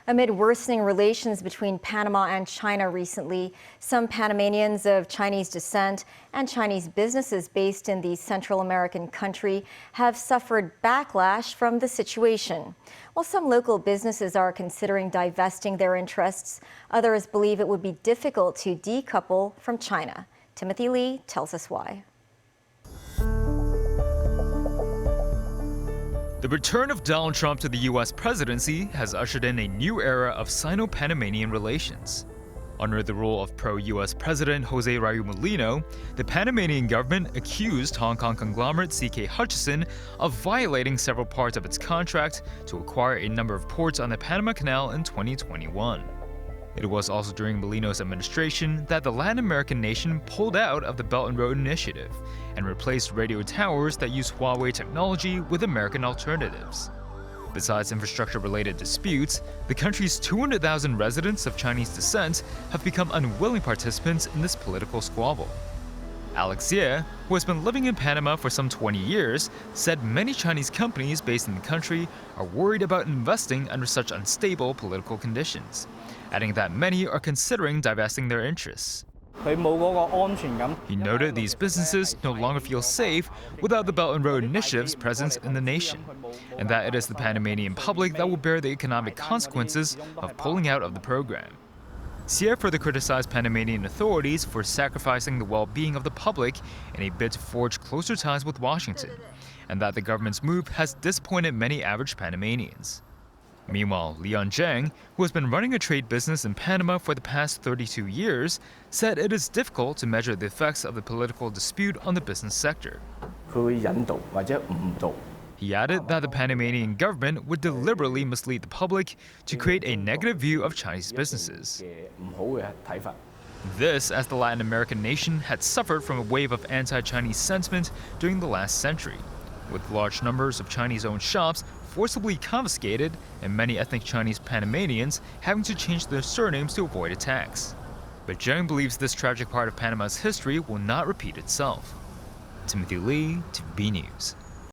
Amid worsening relations between Panama and China recently, some Panamanians of Chinese descent and Chinese businesses based in the Central American country have suffered backlash from the situation. While some local businesses are considering divesting their interests, others believe it would be difficult to decouple from China. Timothy Lee tells us why. The return of Donald Trump to the U.S. presidency has ushered in a new era of Sino-Panamanian relations. Under the rule of pro-U.S. President Jose Raul Mulino, the Panamanian government accused Hong Kong conglomerate CK Hutchison of violating several parts of its contract to acquire a number of ports on the Panama Canal in 2021. It was also during Mulino's administration that the Latin American nation pulled out of the Belt and Road Initiative and replaced radio towers that use Huawei technology with American alternatives. Besides infrastructure-related disputes, the country's 200,000 residents of Chinese descent have become unwilling participants in this political squabble. Alex Ye, who has been living in Panama for some 20 years, said many Chinese companies based in the country are worried about investing under such unstable political conditions, adding that many are considering divesting their interests. He noted these businesses no longer feel safe without the Belt and Road Initiative's presence in the nation, and that it is the Panamanian public that will bear the economic consequences of pulling out of the program. Xie further criticized Panamanian authorities for sacrificing the well-being of the public in a bid to forge closer ties with Washington, and that the government's move has disappointed many average Panamanians. Meanwhile, Leon Zhang, who has been running a trade business in Panama for the past 32 years, said it is difficult to measure the effects of the political dispute on the business sector. He added that the Panamanian government would deliberately mislead the public to create a negative view of Chinese businesses. This, as the Latin American nation had suffered from a wave of anti-Chinese sentiment during the last century, with large numbers of Chinese-owned shops forcibly confiscated and many ethnic Chinese Panamanians having to change their surnames to avoid attacks. But Zhang believes this tragic part of Panama's history will not repeat itself. Timothy Lee, TVB News.